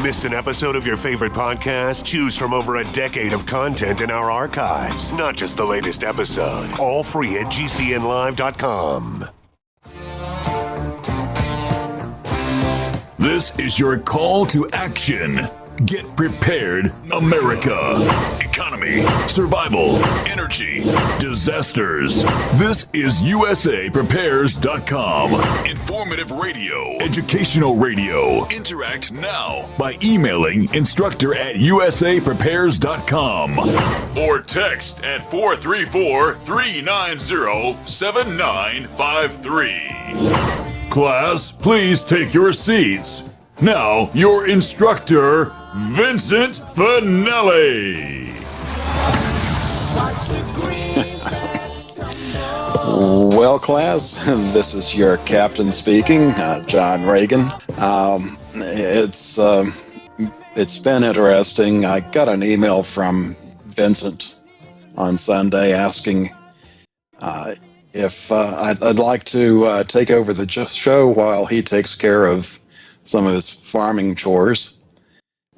Missed an episode of your favorite podcast? Choose from over a decade of content in our archives, not just the latest episode. All free at gcnlive.com. This is your call to action. Get prepared, America. Economy, survival, energy, disasters. This is USAPrepares.com. Informative radio, educational radio. Interact now by emailing instructor@USAPrepares.com or text at 434-390-7953. Class, please take your seats. Now, your instructor, Vincent Finelli. Well, class, this is your captain speaking, John Regan. It's been interesting. I got an email from Vincent on Sunday asking if I'd like to take over the show while he takes care of some of his farming chores.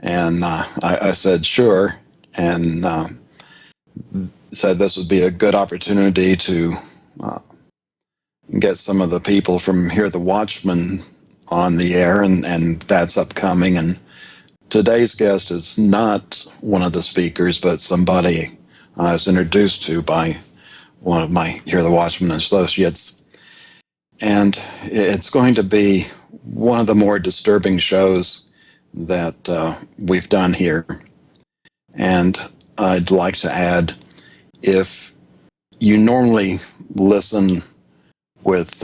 And I said sure, and said this would be a good opportunity to get some of the people from Hear the Watchman on the air, and that's upcoming. And today's guest is not one of the speakers, but somebody I was introduced to by one of my Hear the Watchman associates. And it's going to be one of the more disturbing shows that we've done here. And I'd like to add, if you normally listen with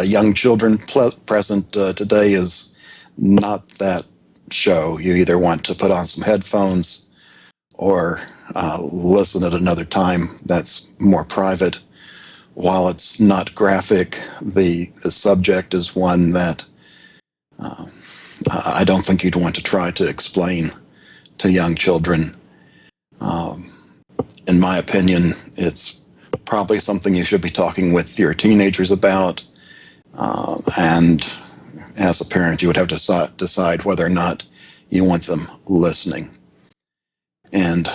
young children present, today is not that show. You either want to put on some headphones or listen at another time that's more private. While it's not graphic, the subject is one that I don't think you'd want to try to explain to young children. In my opinion, it's probably something you should be talking with your teenagers about, and as a parent, you would have to decide whether or not you want them listening. And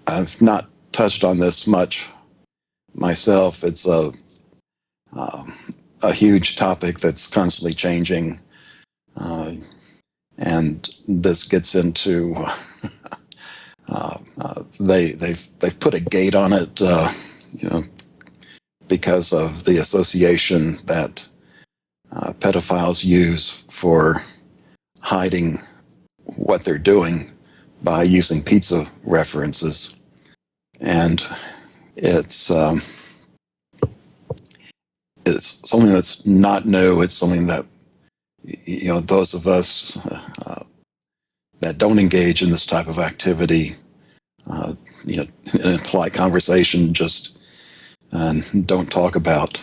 I've not touched on this much myself. It's a huge topic that's constantly changing, and this gets into they've put a gate on it, because of the association that pedophiles use for hiding what they're doing by using pizza references. And it's something that's not new. It's something that, those of us that don't engage in this type of activity, in a polite conversation, just don't talk about.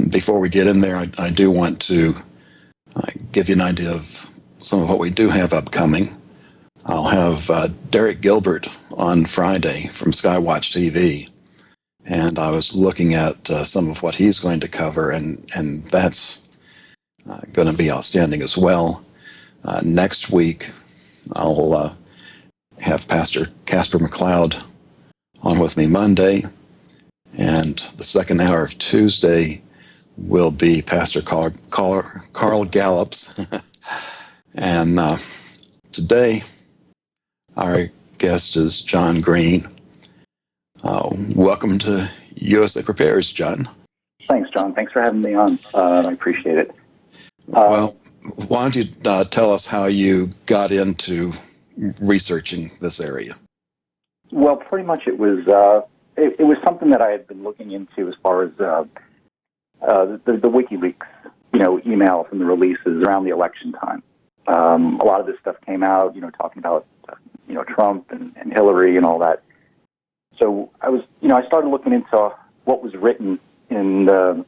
Before we get in there, I do want to give you an idea of some of what we do have upcoming. I'll have Derek Gilbert on Friday from Skywatch TV, and I was looking at some of what he's going to cover, and that's going to be outstanding as well. Next week, I'll have Pastor Casper McLeod on with me Monday, and the second hour of Tuesday will be Pastor Carl Gallops. And today, our guest is John Green. Welcome to USA Prepares, John. Thanks, John. Thanks for having me on. I appreciate it. Well, why don't you tell us how you got into researching this area? Well, pretty much it was something that I had been looking into as far as the WikiLeaks, email from the releases around the election time. A lot of this stuff came out, talking about Trump and Hillary and all that. So I was, I started looking into what was written in the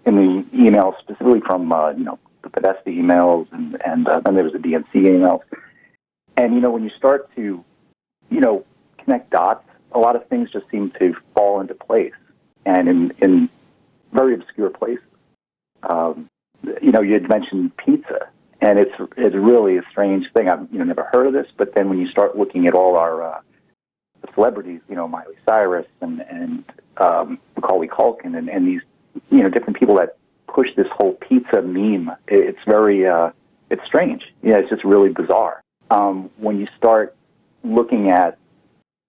emails, specifically from the Podesta emails and then there was the DNC emails. And when you start to connect dots, a lot of things just seem to fall into place, and in very obscure places. you had mentioned pizza, and it's really a strange thing. I've never heard of this, but then when you start looking at all our the celebrities, Miley Cyrus and Macaulay Culkin and these different people that push this whole pizza meme, it's very it's strange. It's just really bizarre. When you start looking at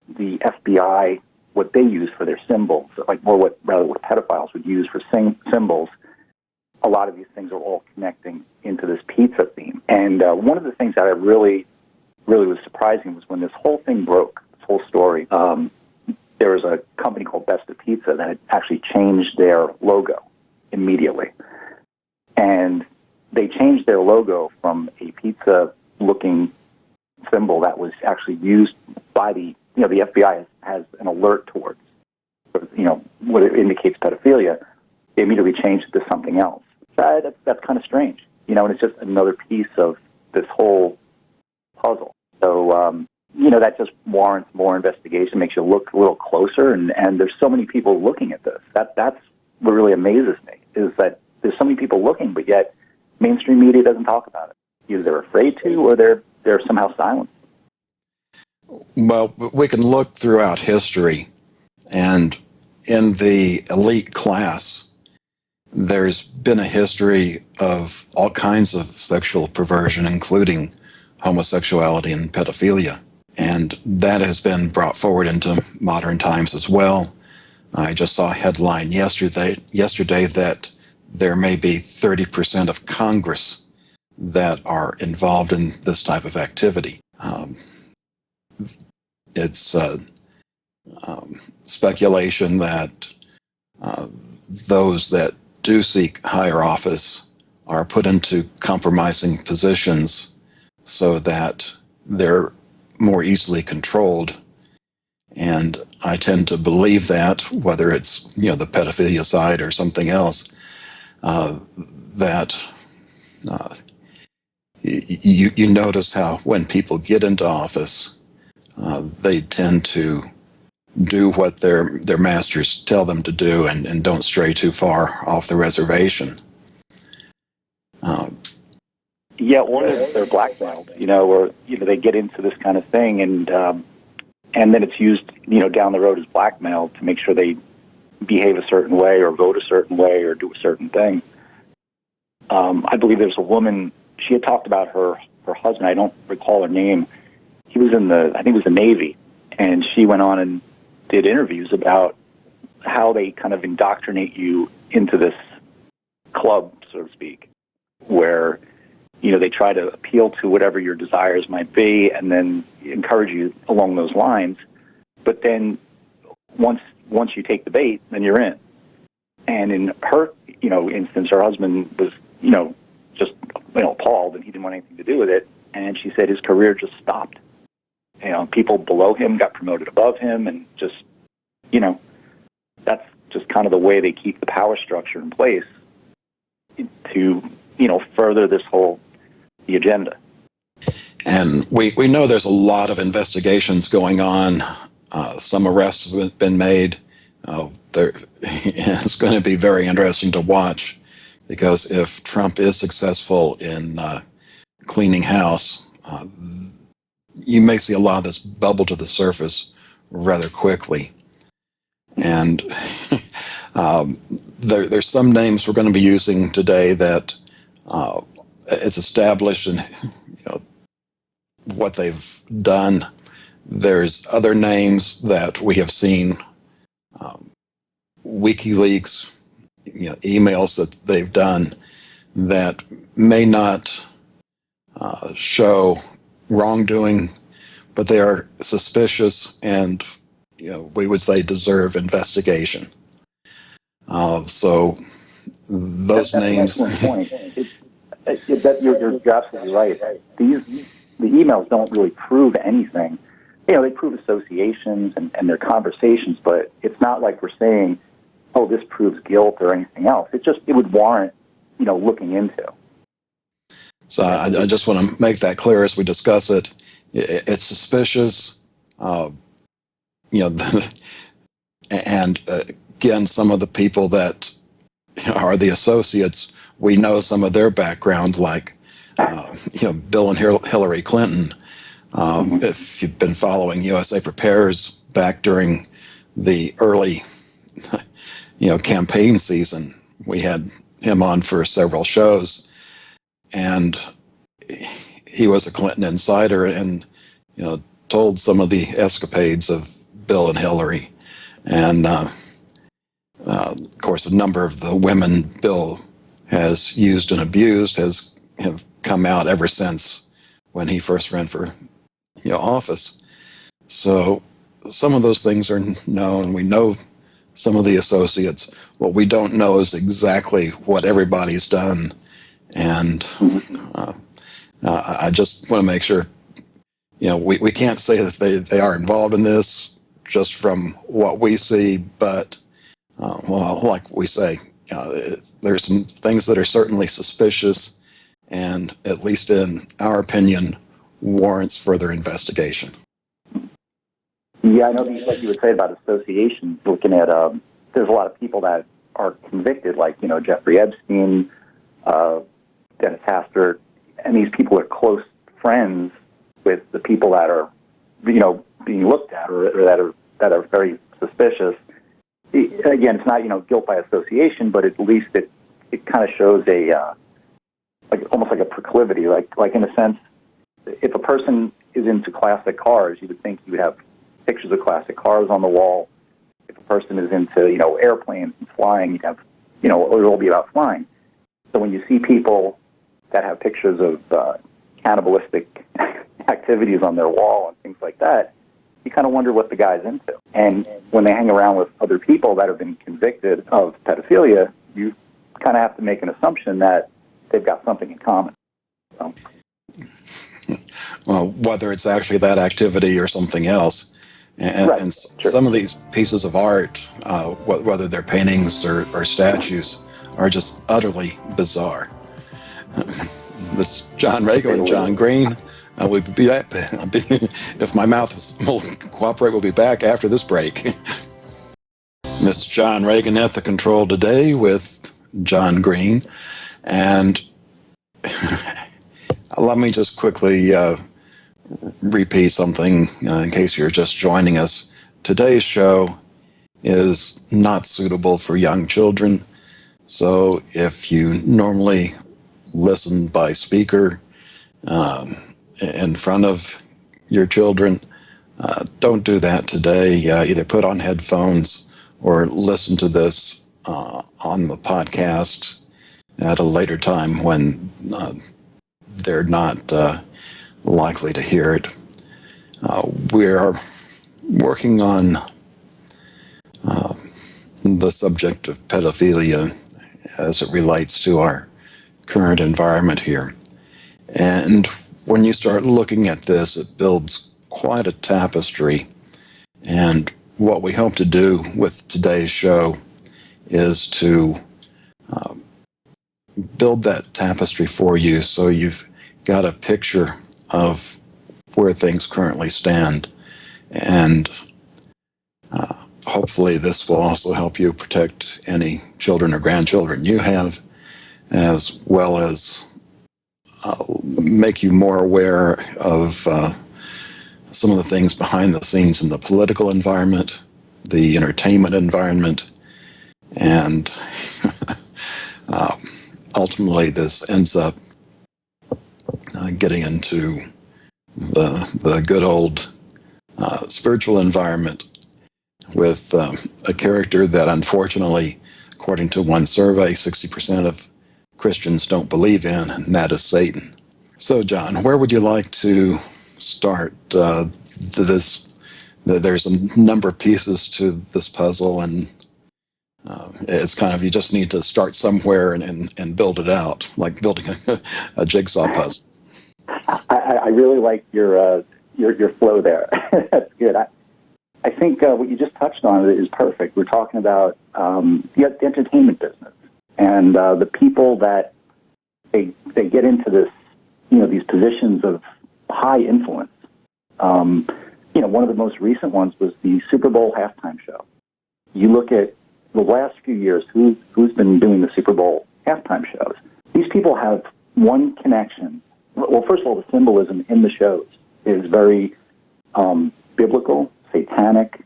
the FBI, what they use for their symbols, what pedophiles would use for symbols, a lot of these things are all connecting into this pizza theme. And one of the things that I really was surprising was when this whole thing broke, this whole story, there was a company called Best of Pizza that had actually changed their logo immediately. And they changed their logo from a pizza-looking symbol that was actually used by the FBI has an alert towards, what it indicates pedophilia. They immediately changed it to something else. That's kind of strange, and it's just another piece of this whole puzzle. So, that just warrants more investigation, makes you look a little closer, and there's so many people looking at this. That's what really amazes me, is that there's so many people looking, but yet mainstream media doesn't talk about it. Either they're afraid to, or they're somehow silent. Well, we can look throughout history, and in the elite class, there's been a history of all kinds of sexual perversion, including homosexuality and pedophilia. And that has been brought forward into modern times as well. I just saw a headline yesterday that there may be 30% of Congress that are involved in this type of activity. It's speculation that those that do seek higher office are put into compromising positions so that they're more easily controlled. And I tend to believe that, whether it's the pedophilia side or something else, that you notice how when people get into office, they tend to do what their masters tell them to do and don't stray too far off the reservation. Or they're blackmailed, or they get into this kind of thing, and then it's used, down the road as blackmail to make sure they behave a certain way or vote a certain way or do a certain thing. I believe there's a woman. She had talked about her husband. I don't recall her name. He was I think it was the Navy, and she went on and did interviews about how they kind of indoctrinate you into this club, so to speak, where they try to appeal to whatever your desires might be and then encourage you along those lines. But then once you take the bait, then you're in. And in her, instance, her husband was, just, appalled, and he didn't want anything to do with it. And she said his career just stopped. People below him got promoted above him, and just, that's just kind of the way they keep the power structure in place to, further this whole the agenda. And we know there's a lot of investigations going on. Some arrests have been made. It's going to be very interesting to watch, because if Trump is successful in cleaning house, you may see a lot of this bubble to the surface rather quickly. And there's some names we're going to be using today that it's established in what they've done. There's other names that we have seen, WikiLeaks, emails that they've done that may not show wrongdoing, but they are suspicious and, we would say deserve investigation. So those names. That's an excellent point. You're absolutely right. The emails don't really prove anything. They prove associations and their conversations, but it's not like we're saying, oh, this proves guilt or anything else. It would warrant, looking into. So I just want to make that clear as we discuss it. It's suspicious, and again, some of the people that are the associates we know some of their background, like Bill and Hillary Clinton. If you've been following USA Prepares back during the early campaign season, we had him on for several shows, and he was a Clinton insider, and told some of the escapades of Bill and Hillary, and of course a number of the women Bill has used and abused have come out ever since when he first ran for office. So some of those things are known. We know some of the associates. What we don't know is exactly what everybody's done, and I just want to make sure we can't say that they are involved in this just from what we see, but like we say, there's some things that are certainly suspicious, and at least in our opinion, warrants further investigation. Yeah, I know, like you would say about associations, looking at, there's a lot of people that are convicted, like, Jeffrey Epstein, Dennis Hastert, and these people are close friends with the people that are, being looked at or that are very suspicious. Again, it's not, guilt by association, but at least it kind of shows almost like a proclivity, like in a sense, if a person is into classic cars, you would think you would have pictures of classic cars on the wall. If a person is into, airplanes and flying, you'd have, it would all be about flying. So when you see people that have pictures of cannibalistic activities on their wall and things like that, you kind of wonder what the guy's into. And when they hang around with other people that have been convicted of pedophilia, you kind of have to make an assumption that they've got something in common. So. Well, whether it's actually that activity or something else. And, right. and Sure. Some of these pieces of art, whether they're paintings or statues, are just utterly bizarre. This is John Regan and John Green. We'll be back. If my mouth will cooperate, we'll be back after this break. This is John Regan at the control today with John Green. And let me just quickly repeat something in case you're just joining us. Today's show is not suitable for young children. So if you normally listen by speaker in front of your children, don't do that today. Either put on headphones or listen to this on the podcast at a later time when they're not likely to hear it. We are working on the subject of pedophilia as it relates to our current environment here. And when you start looking at this, it builds quite a tapestry. And what we hope to do with today's show is to build that tapestry for you so you've got a picture of where things currently stand. And hopefully this will also help you protect any children or grandchildren you have, as well as make you more aware of some of the things behind the scenes in the political environment, the entertainment environment, and ultimately this ends up getting into the good old spiritual environment with a character that unfortunately, according to one survey, 60% of Christians don't believe in, and that is Satan. So, John, where would you like to start this? There's a number of pieces to this puzzle, and it's kind of, you just need to start somewhere and build it out, like building a jigsaw puzzle. I really like your flow there. That's good. I think what you just touched on is perfect. We're talking about the entertainment business and the people that they get into this, these positions of high influence. One of the most recent ones was the Super Bowl halftime show. You look at the last few years, who's been doing the Super Bowl halftime shows? people have one connection. Well, first of all, the symbolism in the shows is very biblical, satanic.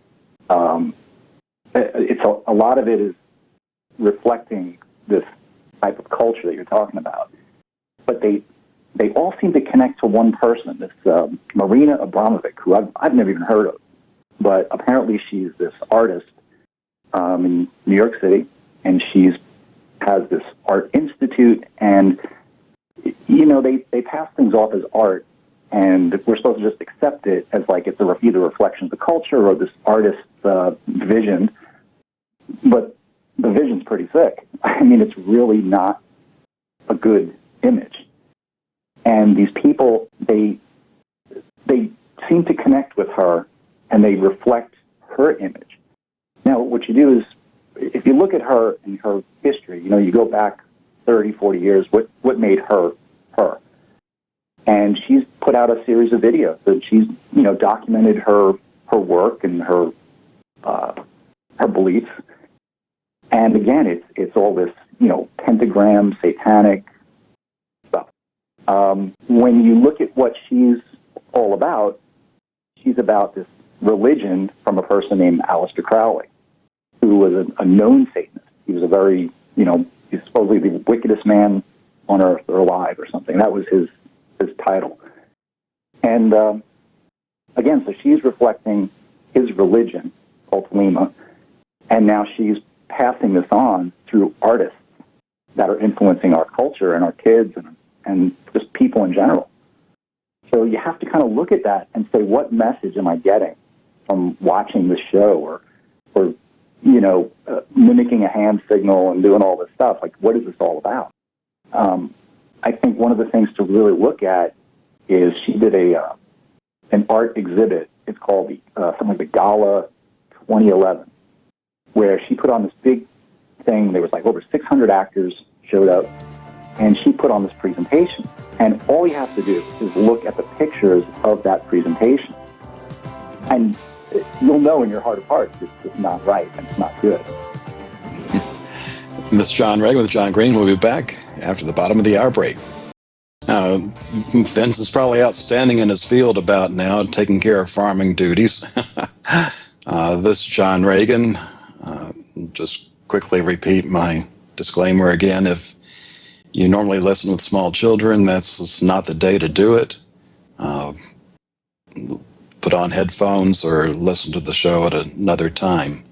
It's a lot of it is reflecting this type of culture that you're talking about. But they all seem to connect to one person, this Marina Abramovic, who I've never even heard of. But apparently she's this artist in New York City, and has this art institute, and they pass things off as art, and we're supposed to just accept it as like it's either a reflection of the culture or this artist's vision. But the vision's pretty sick. I mean, it's really not a good image. And these people, they seem to connect with her, and they reflect her image. Now, what you do is, if you look at her and her history, you go back 30, 40 years, what made her her? And she's put out a series of videos that she's, documented her work and her beliefs. And again, it's all this, pentagram, satanic stuff. When you look at what she's all about, she's about this religion from a person named Aleister Crowley, who was a known Satanist. He was a very, he's supposedly the wickedest man on earth or alive or something. That was his title. And again, so she's reflecting his religion, called Lima, and now she's passing this on through artists that are influencing our culture and our kids and just people in general. So you have to kind of look at that and say, what message am I getting from watching the show or mimicking a hand signal and doing all this stuff? Like, what is this all about? I think one of the things to really look at is she did an art exhibit. It's called something like the Gala 2011, where she put on this big thing. There was like over 600 actors showed up, and she put on this presentation. And all you have to do is look at the pictures of that presentation, and you'll know in your heart of hearts it's not right and it's not good. This is John Regan with John Green. We'll be back after the bottom of the hour break. Vince is probably outstanding in his field about now, taking care of farming duties. This is John Regan. Just quickly repeat my disclaimer again. If you normally listen with small children, that's not the day to do it. Put on headphones or listen to the show at another time.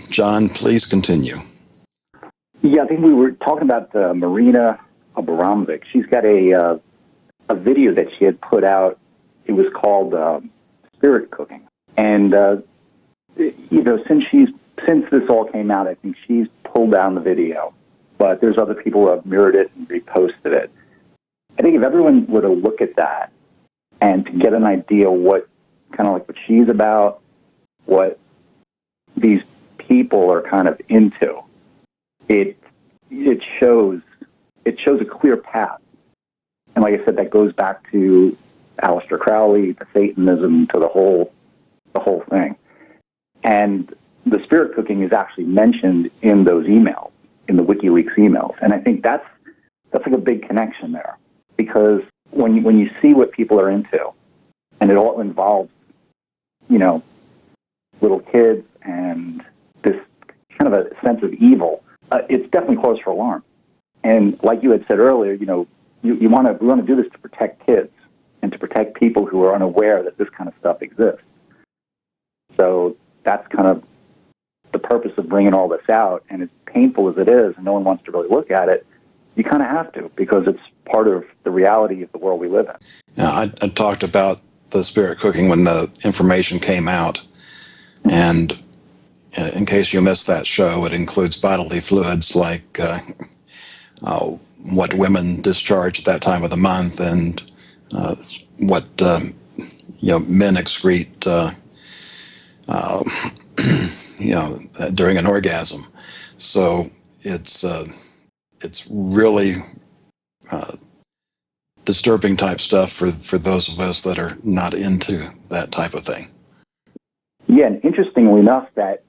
John, please continue. Yeah, I think we were talking about Marina Abramovic. She's got a video that she had put out. It was called Spirit Cooking. And, since this all came out, I think she's pulled down the video. But there's other people who have mirrored it and reposted it. I think if everyone were to look at that and to get an idea what she's about, what these people are kind of into, it shows a clear path. And like I said, that goes back to Aleister Crowley, the Satanism, to the whole thing. And the spirit cooking is actually mentioned in those emails, in the WikiLeaks emails. And I think that's like a big connection there, because when you see what people are into, and it all involves, little kids and this kind of a sense of evil, it's definitely cause for alarm. And like you had said earlier, we want to do this to protect kids and to protect people who are unaware that this kind of stuff exists. So that's kind of the purpose of bringing all this out. And as painful as it is, and no one wants to really look at it, you kind of have to, because it's part of the reality of the world we live in. Yeah, I talked about the spirit cooking when the information came out. And in case you missed that show, it includes bodily fluids like what women discharge at that time of the month, and what men excrete during an orgasm. So it's really disturbing type stuff for those of us that are not into that type of thing. Yeah, and interestingly enough, that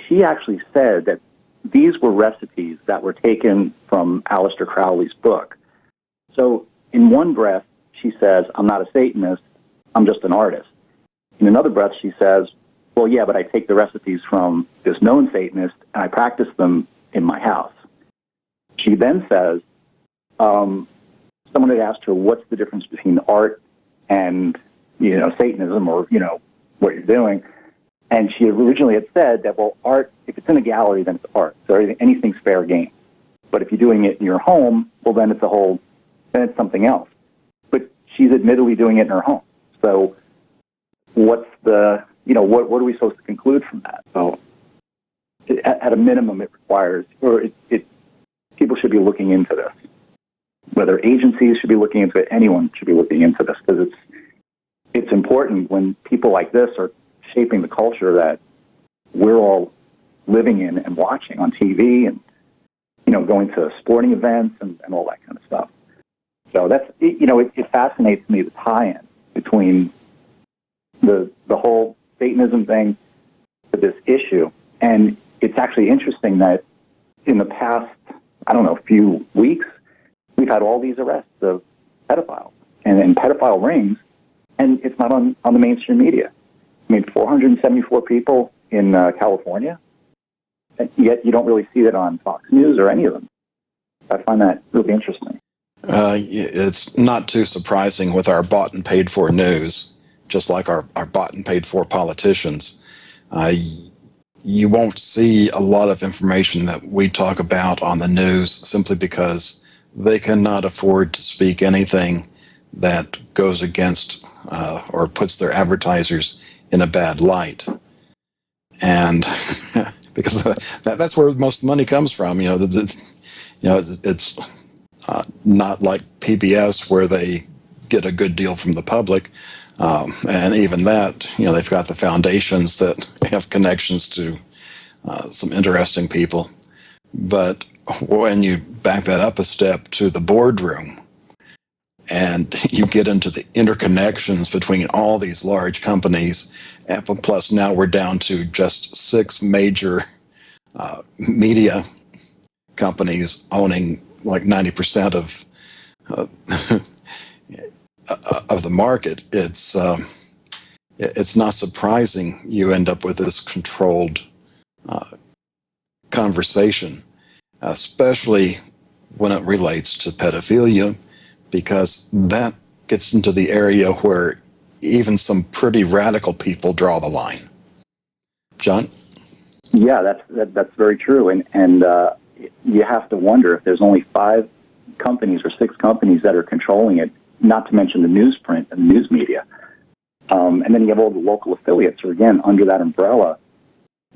she actually said that these were recipes that were taken from Aleister Crowley's book. So in one breath, she says, I'm not a Satanist, I'm just an artist. In another breath, she says, well, yeah, but I take the recipes from this known Satanist and I practice them in my house. She then says, someone had asked her, what's the difference between art and, Satanism or, what you're doing? And she originally had said that, well, art, if it's in a gallery, then it's art. So anything's fair game. But if you're doing it in your home, well, then it's something else. But she's admittedly doing it in her home. So what's the, what are we supposed to conclude from that? So at a minimum, it requires, or people should be looking into this. Whether agencies should be looking into it, anyone should be looking into this, because it's important when people like this are shaping the culture that we're all living in and watching on TV and, going to sporting events and all that kind of stuff. So that's, it fascinates me, the tie-in between the whole Satanism thing to this issue. And it's actually interesting that in the past, few weeks, we've had all these arrests of pedophiles and pedophile rings, and it's not on the mainstream media. 474 people in California, yet you don't really see that on Fox News or any of them. I find that really interesting. It's not too surprising with our bought and paid for news, just like our bought and paid for politicians. You won't see a lot of information that we talk about on the news simply because they cannot afford to speak anything that goes against or puts their advertisers in a bad light. And because that's where most of the money comes from. It's not like PBS where they get a good deal from the public. And even that, they've got the foundations that have connections to some interesting people. But when you back that up a step to the boardroom and you get into the interconnections between all these large companies, and plus now we're down to just 6 major media companies owning like 90% of the market, it's not surprising you end up with this controlled conversation, especially when it relates to pedophilia, because that gets into the area where even some pretty radical people draw the line. John? Yeah, that's very true, and you have to wonder if there's only 5 companies or 6 companies that are controlling it, not to mention the newsprint and the news media. And then you have all the local affiliates who are, again, under that umbrella.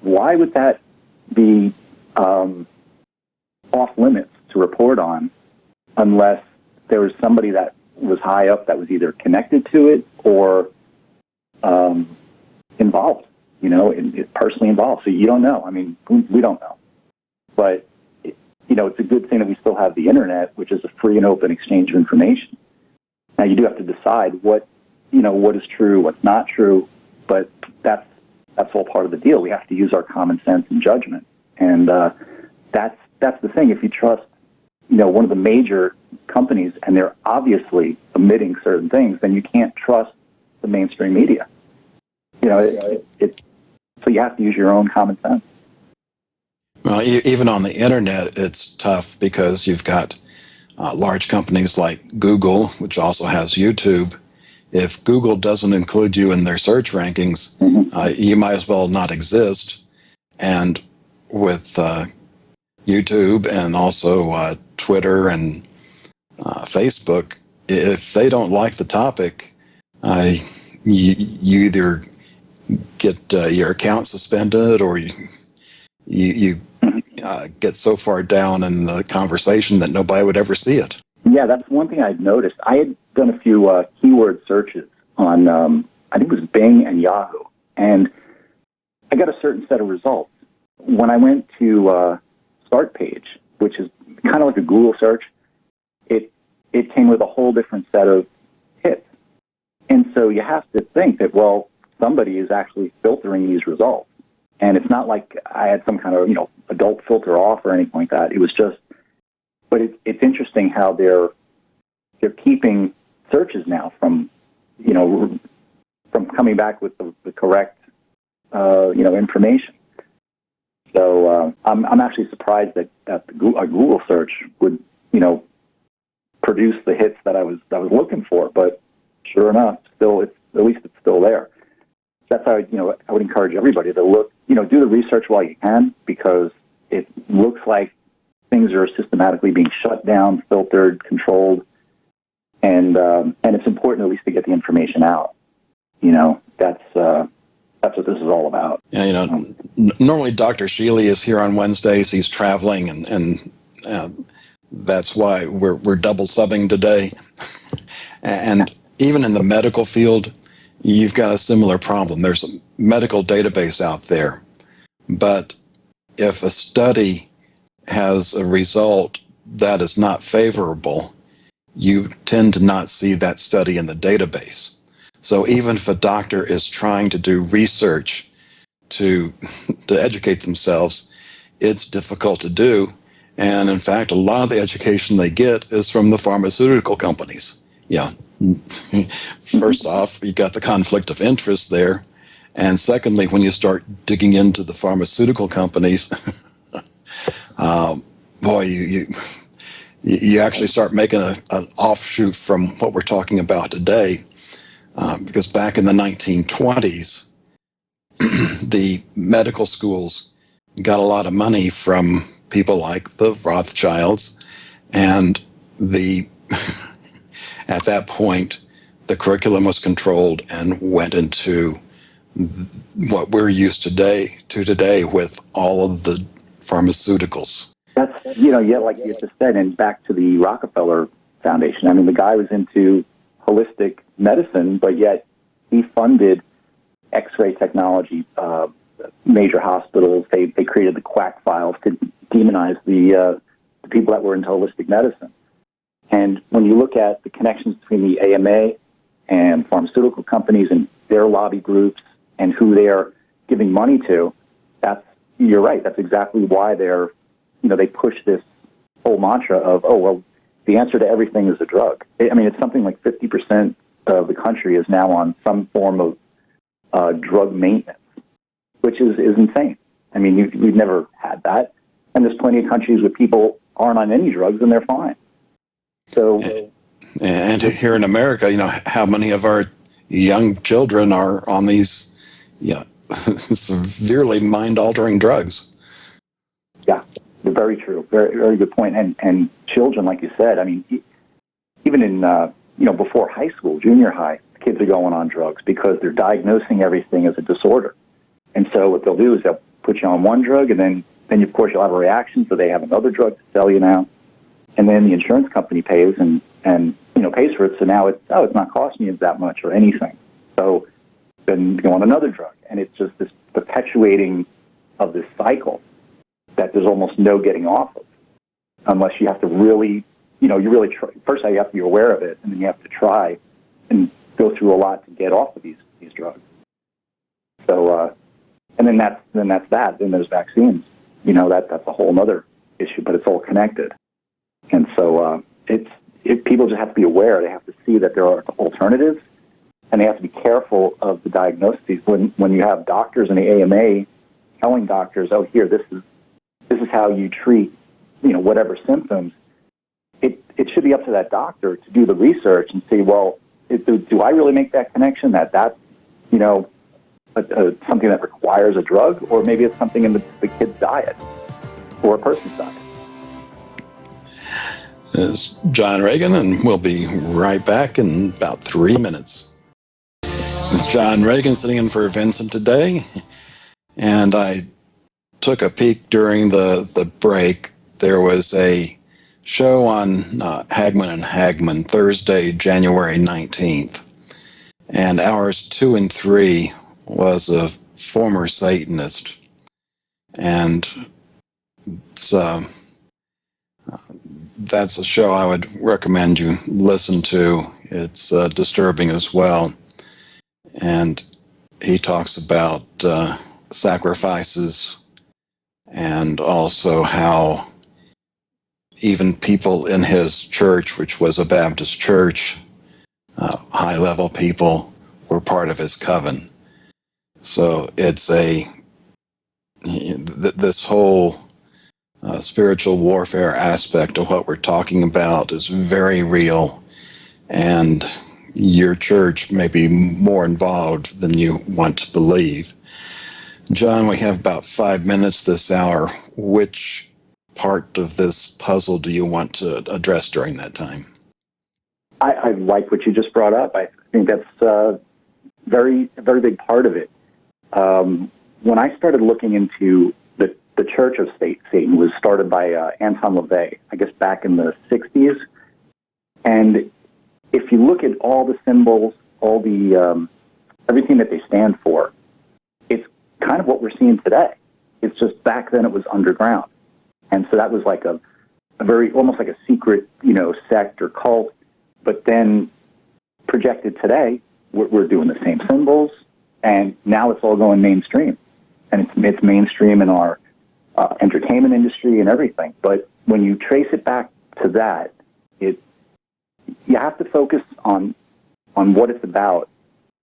Why would that be off limits to report on unless there was somebody that was high up that was either connected to it or involved, personally involved? So you don't know. We don't know. But, it's a good thing that we still have the internet, which is a free and open exchange of information. Now, you do have to decide what is true, what's not true, but that's all part of the deal. We have to use our common sense and judgment. And that's the thing. If you trust, one of the major companies and they're obviously omitting certain things, then you can't trust the mainstream media. So you have to use your own common sense. Well, even on the internet, it's tough because you've got large companies like Google, which also has YouTube. If Google doesn't include you in their search rankings, you might as well not exist. And with YouTube and also Twitter and Facebook, if they don't like the topic, you either get your account suspended or you get so far down in the conversation that nobody would ever see it. Yeah, that's one thing I've noticed. I had done a few keyword searches on, I think it was Bing and Yahoo, and I got a certain set of results. When I went to Start Page, which is kind of like a Google search, it came with a whole different set of hits. And so you have to think that, well, somebody is actually filtering these results. And it's not like I had some kind of, adult filter off or anything like that. It was just, but it's interesting how they're keeping searches now from coming back with the correct, information. So I'm actually surprised that a Google search would, produce the hits that I was looking for. But sure enough, at least it's still there. That's how I would encourage everybody to look, do the research while you can, because it looks like things are systematically being shut down, filtered, controlled, and it's important at least to get the information out. That's what this is all about. Yeah, normally Dr. Shealy is here on Wednesdays. He's traveling, and that's why we're double subbing today. And even in the medical field, you've got a similar problem. There's a medical database out there, but if a study has a result that is not favorable, you tend to not see that study in the database. So even if a doctor is trying to do research to educate themselves, it's difficult to do. And in fact, a lot of the education they get is from the pharmaceutical companies. Yeah. First off, you got the conflict of interest there. And secondly, when you start digging into the pharmaceutical companies, boy, you actually start making an offshoot from what we're talking about today. Because back in the 1920s, the medical schools got a lot of money from people like the Rothschilds, and at that point, the curriculum was controlled and went into what we're used today with all of the pharmaceuticals. That's, yet like you just said, and back to the Rockefeller Foundation. I mean, the guy was into holistic medicine, but yet he funded X-ray technology, major hospitals. They created the quack files to demonize the people that were into holistic medicine. And when you look at the connections between the AMA and pharmaceutical companies and their lobby groups and who they are giving money to, you're right. That's exactly why they push this whole mantra of, the answer to everything is a drug. I mean, it's something like 50% of the country is now on some form of drug maintenance, which is insane. I mean, we've never had that. And there's plenty of countries where people aren't on any drugs and they're fine. So, and here in America, how many of our young children are on these, severely mind-altering drugs? Yeah, very true. Very, very good point. And children, like you said, I mean, even in, before high school, junior high, kids are going on drugs because they're diagnosing everything as a disorder. And so what they'll do is they'll put you on one drug, and then of course you'll have a reaction, so they have another drug to sell you now. And then the insurance company pays and pays for it, so now it's not costing you that much or anything. So then you go on another drug, and it's just this perpetuating of this cycle that there's almost no getting off of, unless you have to really, you really try. First, you have to be aware of it, and then you have to try and go through a lot to get off of these drugs. So, and then that's that. Then there's vaccines. That's a whole other issue, but it's all connected. And so people just have to be aware. They have to see that there are alternatives, and they have to be careful of the diagnoses. When you have doctors in the AMA telling doctors, here, this is how you treat, whatever symptoms, it should be up to that doctor to do the research and see, well, do I really make that connection that's, something that requires a drug, or maybe it's something in the kid's diet or a person's diet. This is John Regan, and we'll be right back in about 3 minutes. It's John Regan sitting in for Vincent today, and I took a peek during the break. There was a show on Hagman and Hagman Thursday, January 19th, and hours 2 and 3 was a former Satanist, and that's a show I would recommend you listen to. It's disturbing as well, and he talks about sacrifices, and also how even people in his church, which was a Baptist church, high-level people, were part of his coven. So it's this whole spiritual warfare aspect of what we're talking about is very real, and your church may be more involved than you want to believe. John, we have about 5 minutes this hour. Which part of this puzzle do you want to address during that time? I like what you just brought up. I think that's a very big part of it. When I started looking into the Church of Satan, was started by Anton LaVey, I guess back in the 60s. And if you look at all the symbols, all the everything that they stand for, it's kind of what we're seeing today. It's just back then it was underground. And so that was like a very, almost like a secret, sect or cult. But then projected today, we're doing the same symbols, and now it's all going mainstream. And it's mainstream in our entertainment industry and everything. But when you trace it back to that, you have to focus on what it's about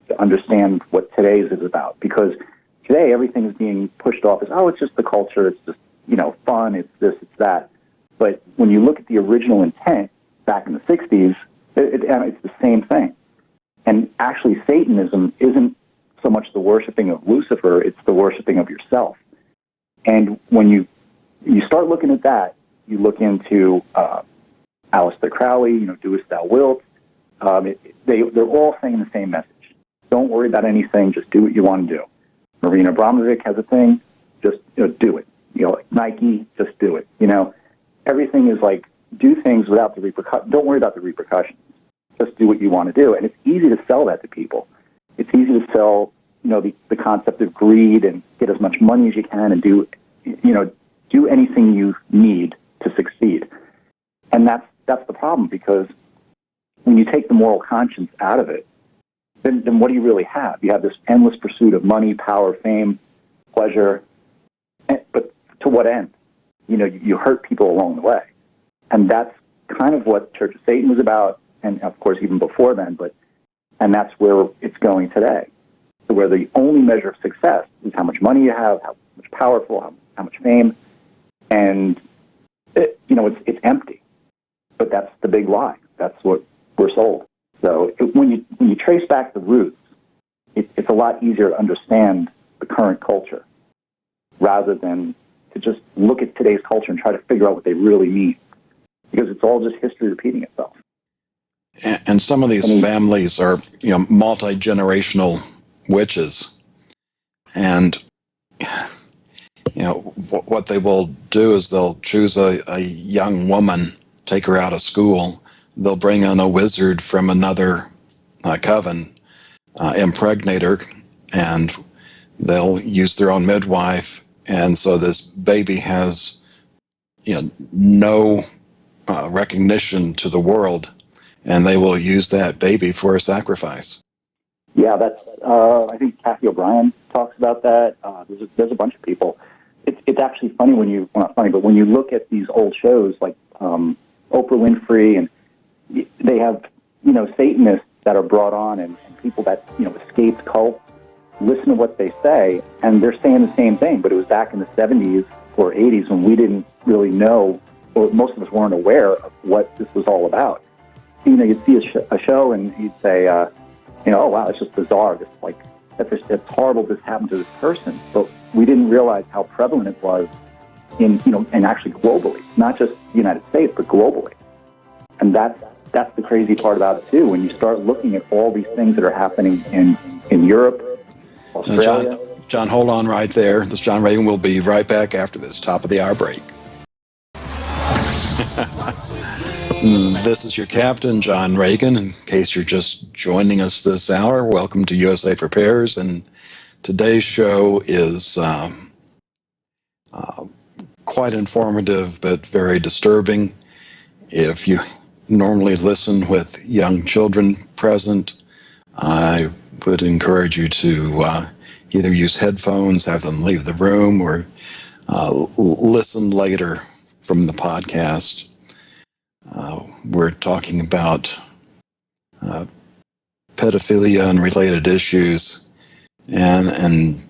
to understand what today's is about. Because today, everything is being pushed off as, it's just the culture, it's just, fun, it's this, it's that. But when you look at the original intent back in the 60s, it's the same thing. And actually, Satanism isn't so much the worshiping of Lucifer, it's the worshiping of yourself. And when you start looking at that, you look into Aleister Crowley, doest thou wilt. They're all saying the same message. Don't worry about anything, just do what you want to do. Marina Abramovic has a thing, just do it. Like Nike, just do it. Everything is like, do things without the repercussions. Don't worry about the repercussions. Just do what you want to do. And it's easy to sell that to people. It's easy to sell, the concept of greed and get as much money as you can and do anything you need to succeed. And that's the problem, because when you take the moral conscience out of it, then what do you really have? You have this endless pursuit of money, power, fame, pleasure, but to what end? You hurt people along the way. And that's kind of what Church of Satan was about, and of course even before then, and that's where it's going today. So where the only measure of success is how much money you have, how much powerful, how much fame, and it's empty. But that's the big lie. That's what we're sold. So when you trace back the roots, it's a lot easier to understand the current culture, rather than to just look at today's culture and try to figure out what they really mean, because it's all just history repeating itself. And some of these families are, multi-generational witches. And, what they will do is they'll choose a young woman, take her out of school. They'll bring in a wizard from another coven, impregnate her, and they'll use their own midwife. And so this baby has, no recognition to the world, and they will use that baby for a sacrifice. Yeah, that's. I think Kathy O'Brien talks about that. There's a bunch of people. It's actually funny not funny, but when you look at these old shows like Oprah Winfrey, and they have Satanists that are brought on, and people that escaped cults. Listen to what they say, and they're saying the same thing. But it was back in the 70s or 80s when we didn't really know, or most of us weren't aware of what this was all about. You'd see a show, and you'd say, oh wow, it's just bizarre. It's horrible this happened to this person. But we didn't realize how prevalent it was and actually globally, not just the United States, but globally. And that's the crazy part about it too. When you start looking at all these things that are happening in Europe, Australia. John, hold on right there. This is John Regan. We'll be right back after this top of the hour break. This is your captain, John Regan. In case you're just joining us this hour, welcome to USA Prepares. And today's show is quite informative, but very disturbing. If you normally listen with young children present, I would encourage you to either use headphones, have them leave the room, or listen later from the podcast. We're talking about pedophilia and related issues, and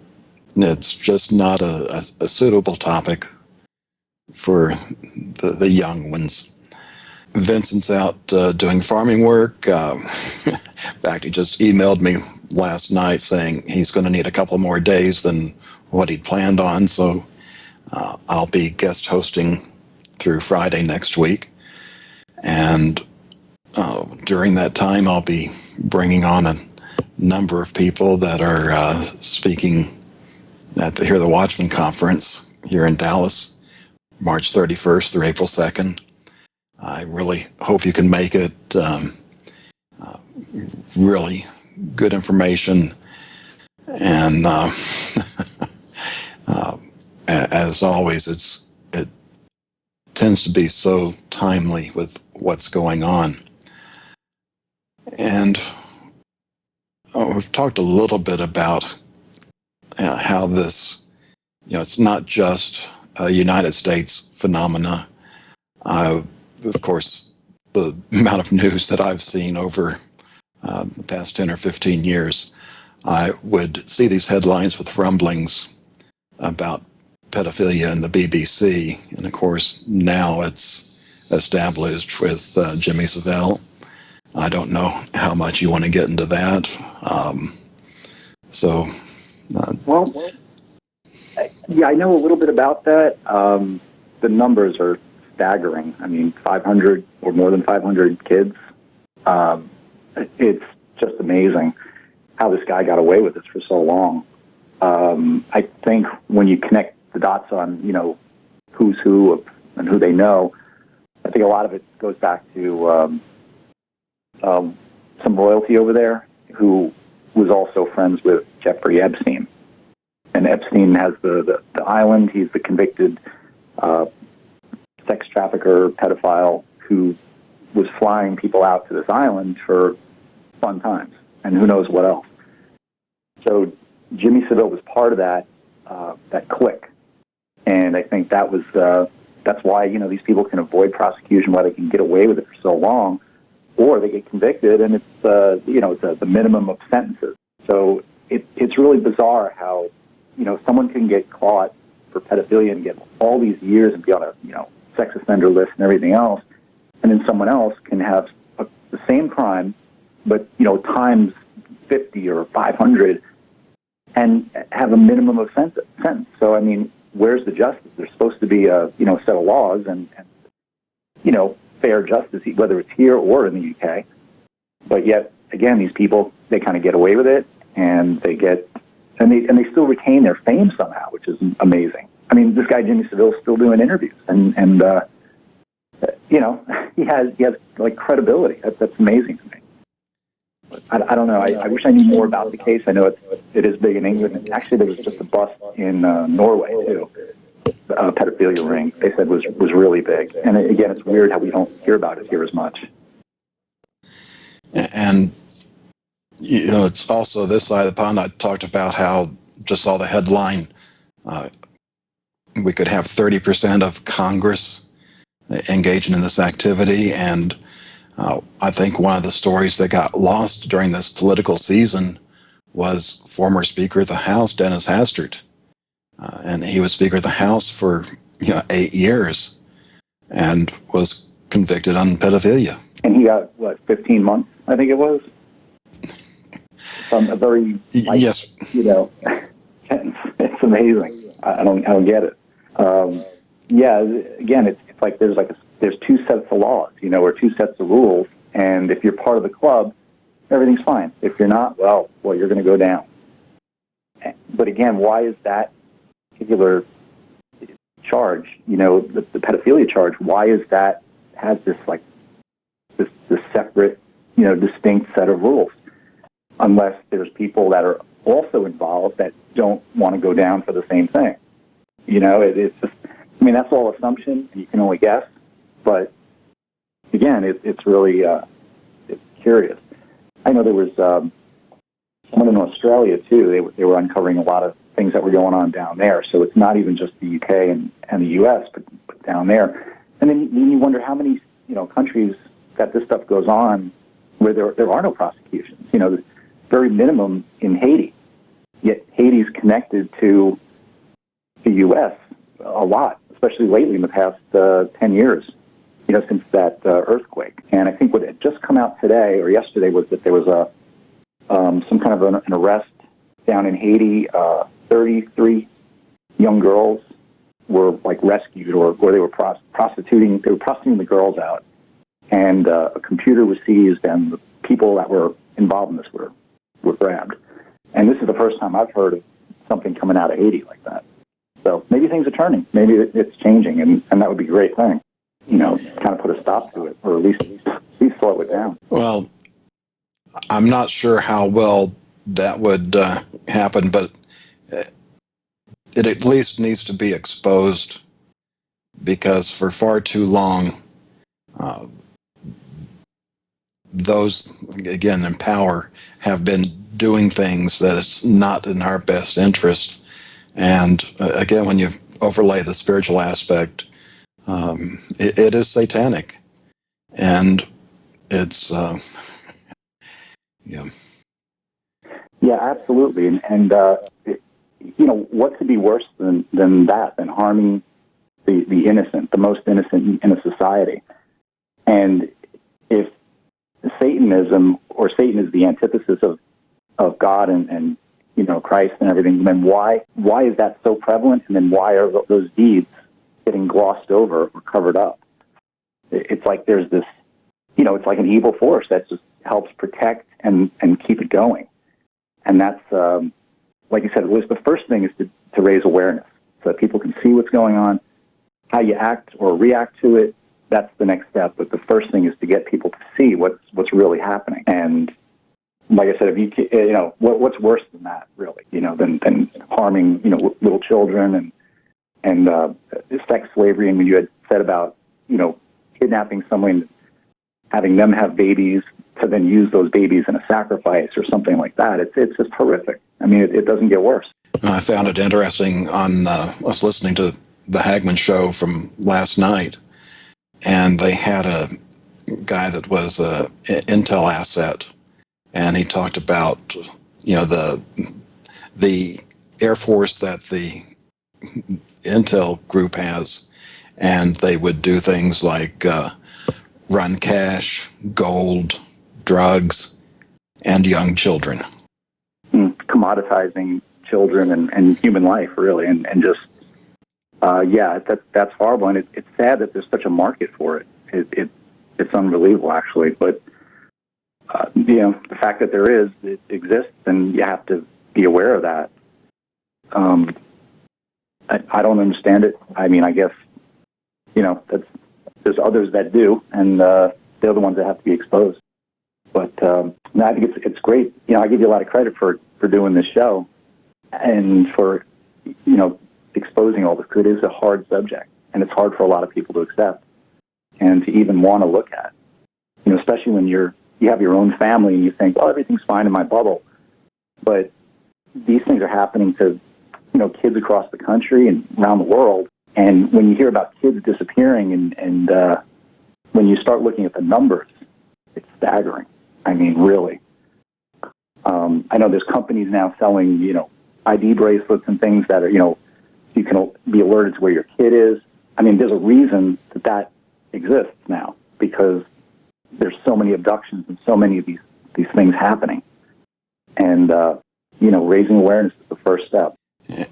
it's just not a suitable topic for the young ones. Vincent's out doing farming work. In fact, he just emailed me last night saying he's going to need a couple more days than what he'd planned on, so I'll be guest hosting through Friday next week. And during that time, I'll be bringing on a number of people that are speaking at the Hear the Watchman conference here in Dallas, March 31st through April 2nd. I really hope you can make it. Really good information. And as always, it tends to be so timely with what's going on. And we've talked a little bit about how this, it's not just a United States phenomena. Of course, the amount of news that I've seen over the past 10 or 15 years, I would see these headlines with rumblings about pedophilia in the BBC. And of course, now it's established with Jimmy Savile. I don't know how much you want to get into that. Yeah, I know a little bit about that. The numbers are staggering. I mean, 500 or more than 500 kids. It's just amazing how this guy got away with this for so long. I think when you connect the dots on, who's who and who they know, I think a lot of it goes back to some royalty over there who was also friends with Jeffrey Epstein. And Epstein has the island. He's the convicted sex trafficker, pedophile who was flying people out to this island for fun times and who knows what else. So Jimmy Savile was part of that clique, and I think that's why these people can avoid prosecution, why they can get away with it for so long, or they get convicted and it's the minimum of sentences. So it's really bizarre how someone can get caught for pedophilia and get all these years and be on a sex offender list and everything else, and then someone else can have the same crime, but times 50 or 500, and have a minimum of sentence. So I mean, where's the justice? There's supposed to be a set of laws and fair justice, whether it's here or in the UK. But yet again, these people, they kind of get away with it, and they still retain their fame somehow, which is amazing. I mean, this guy Jimmy Savile is still doing interviews, and he has like credibility. That's amazing to me. I don't know. I wish I knew more about the case. I know it is big in England. Actually, there was just a bust in Norway too. A pedophilia ring, they said was really big. And again, it's weird how we don't hear about it here as much. And it's also this side of the pond. I talked about how just saw the headline. We could have 30% of Congress engaging in this activity, and I think one of the stories that got lost during this political season was former Speaker of the House, Dennis Hastert. And he was Speaker of the House for 8 years and was convicted on pedophilia. And he got, 15 months, I think it was? From a very, yes. sentence. It's amazing. I don't get it. Again, it's like there's two sets of laws, or two sets of rules, and if you're part of the club, everything's fine. If you're not, well, you're going to go down. But again, why is that particular charge, the pedophilia charge, why is that has this separate, distinct set of rules? Unless there's people that are also involved that don't want to go down for the same thing. It's just, that's all assumption, and you can only guess. But again, it's really it's curious. I know there was someone in Australia too. They were uncovering a lot of things that were going on down there. So it's not even just the UK and the US, but down there. And then you wonder how many countries that this stuff goes on where there are no prosecutions. The very minimum in Haiti. Yet Haiti's connected to the U.S. a lot, especially lately in the past 10 years, since that earthquake. And I think what had just come out today or yesterday was that there was some kind of an arrest down in Haiti. 33 young girls were rescued, or they were prostituting. They were prostituting the girls out, and a computer was seized, and the people that were involved in this were grabbed. And this is the first time I've heard of something coming out of Haiti like that. So maybe things are turning. Maybe it's changing, and that would be a great thing. Kind of put a stop to it, or at least slow it down. Well, I'm not sure how well that would happen, but it at least needs to be exposed, because for far too long, those, again, in power have been doing things that it's not in our best interest. And again, when you overlay the spiritual aspect, it is satanic. And it's, yeah. Yeah, absolutely. And what could be worse than that, than harming the innocent, the most innocent in a society? And if Satanism, or Satan is the antithesis of God and Christ and everything, then why is that so prevalent? And then why are those deeds getting glossed over or covered up? It's like there's this, it's like an evil force that just helps protect and keep it going. And that's, like you said, the first thing is to raise awareness so that people can see what's going on, how you act or react to it. That's the next step. But the first thing is to get people to see what's really happening. And like I said, if what's worse than that, really, than harming, little children and sex slavery. And when you had said about, kidnapping someone, having them have babies to then use those babies in a sacrifice or something like that, it's just horrific. I mean, it doesn't get worse. I found it interesting on us listening to the Hagman show from last night, and they had a guy that was a Intel asset, and he talked about the Air Force that the Intel group has, and they would do things like run cash, gold, drugs, and young children. Commoditizing children and human life, really, and just that's horrible, and it's sad that there's such a market for it. It's unbelievable, actually, but the fact that it exists, and you have to be aware of that. I don't understand it. I mean, I guess there's others that do, and they're the ones that have to be exposed. But I think it's great. I give you a lot of credit for doing this show and for exposing all this, because it is a hard subject, and it's hard for a lot of people to accept and to even want to look at. Especially when you have your own family and you think, oh, everything's fine in my bubble, but these things are happening to kids across the country and around the world. And when you hear about kids disappearing and when you start looking at the numbers, it's staggering. I mean, really. I know there's companies now selling, ID bracelets and things that are, you can be alerted to where your kid is. I mean, there's a reason that exists now, because there's so many abductions and so many of these things happening. And, raising awareness is the first step.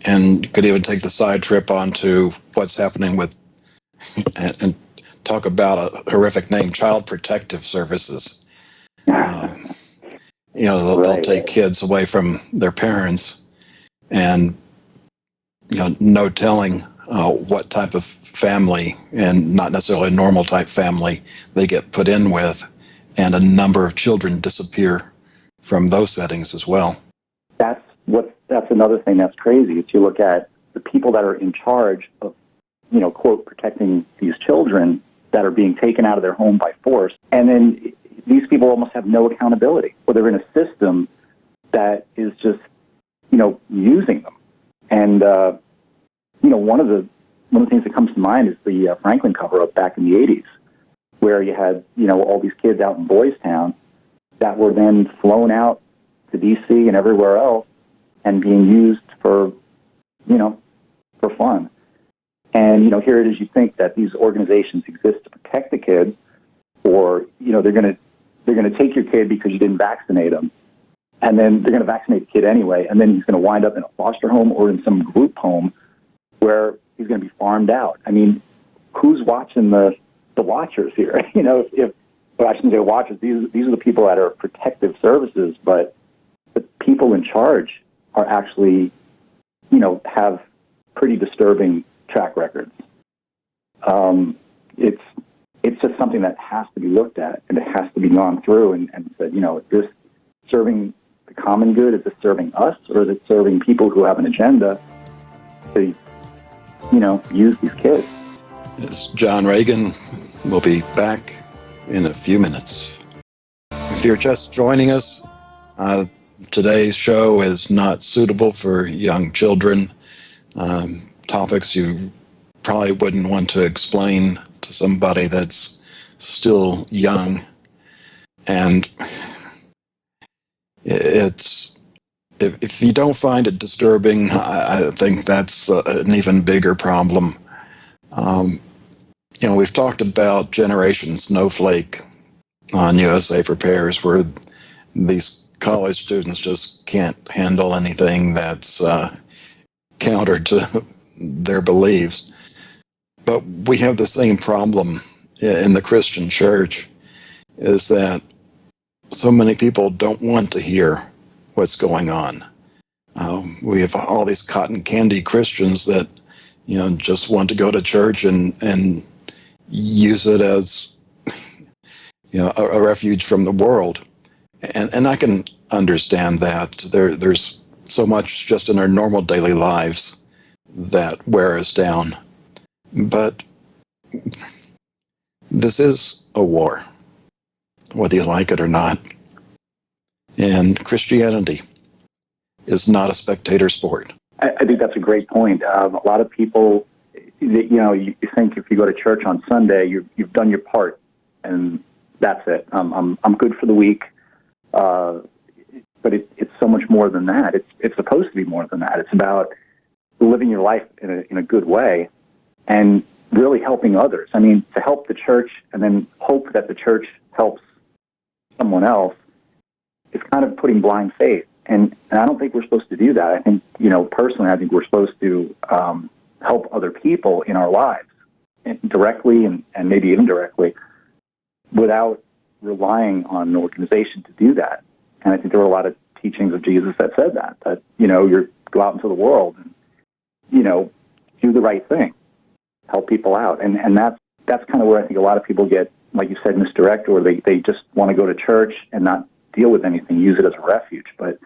And you could even take the side trip onto what's happening with, and talk about a horrific name, Child Protective Services. They'll take kids away from their parents, and no telling what type of family, and not necessarily a normal type family, they get put in with, and a number of children disappear from those settings as well. That's another thing that's crazy. If you look at the people that are in charge of, quote, protecting these children that are being taken out of their home by force, and then these people almost have no accountability, or they're in a system that is just, using them. And, one of the things that comes to mind is the Franklin cover-up back in the 80s, where you had, all these kids out in Boys Town that were then flown out to D.C. and everywhere else and being used for, for fun. And, here it is, you think that these organizations exist to protect the kids, or, they're going to take your kid because you didn't vaccinate him, and then they're going to vaccinate the kid anyway, and then he's going to wind up in a foster home or in some group home where he's going to be farmed out. I mean, who's watching the watchers here? Well, I shouldn't say watchers. These are the people that are protective services, but the people in charge are actually, have pretty disturbing track records. It's just something that has to be looked at, and it has to be gone through and said, is this serving the common good? Is this serving us, or is it serving people who have an agenda to, use these kids? It's John Regan. We'll be back in a few minutes. If you're just joining us, today's show is not suitable for young children. Topics you probably wouldn't want to explain to somebody that's still young. And if you don't find it disturbing, I think that's an even bigger problem. We've talked about Generation Snowflake on USA Prepares, where these college students just can't handle anything that's counter to their beliefs. But we have the same problem in the Christian church, is that so many people don't want to hear what's going on. We have all these cotton candy Christians that, just want to go to church and use it as, a refuge from the world. And I can understand that. There's so much just in our normal daily lives that wear us down. But this is a war, whether you like it or not. And Christianity is not a spectator sport. I think that's a great point. A lot of people, you think if you go to church on Sunday, you've done your part, and that's it. I'm good for the week. But it's so much more than that. It's supposed to be more than that. It's about living your life in a good way and really helping others. I mean, to help the church and then hope that the church helps someone else is kind of putting blind faith. And I don't think we're supposed to do that. I think, personally, I think we're supposed to help other people in our lives, directly and maybe indirectly, without relying on an organization to do that. And I think there were a lot of teachings of Jesus that said that you go out into the world and, do the right thing, help people out. And that's kind of where I think a lot of people get, like you said, misdirected, or they just want to go to church and not deal with anything, use it as a refuge. But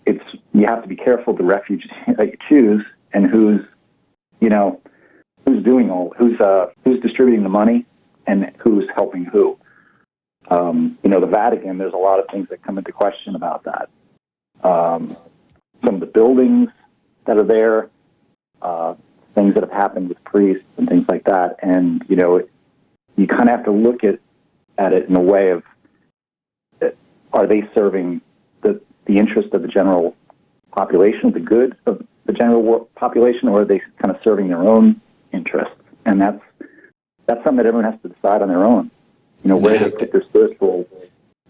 you have to be careful the refuge that you choose and who's distributing the money and who's helping who. The Vatican, there's a lot of things that come into question about that. Some of the buildings that are there, things that have happened with priests and things like that. And, you kind of have to look at it in a way of, are they serving the interest of the general population, the good of the general population, or are they kind of serving their own interests? And that's something that everyone has to decide on their own. Where they put their spiritual,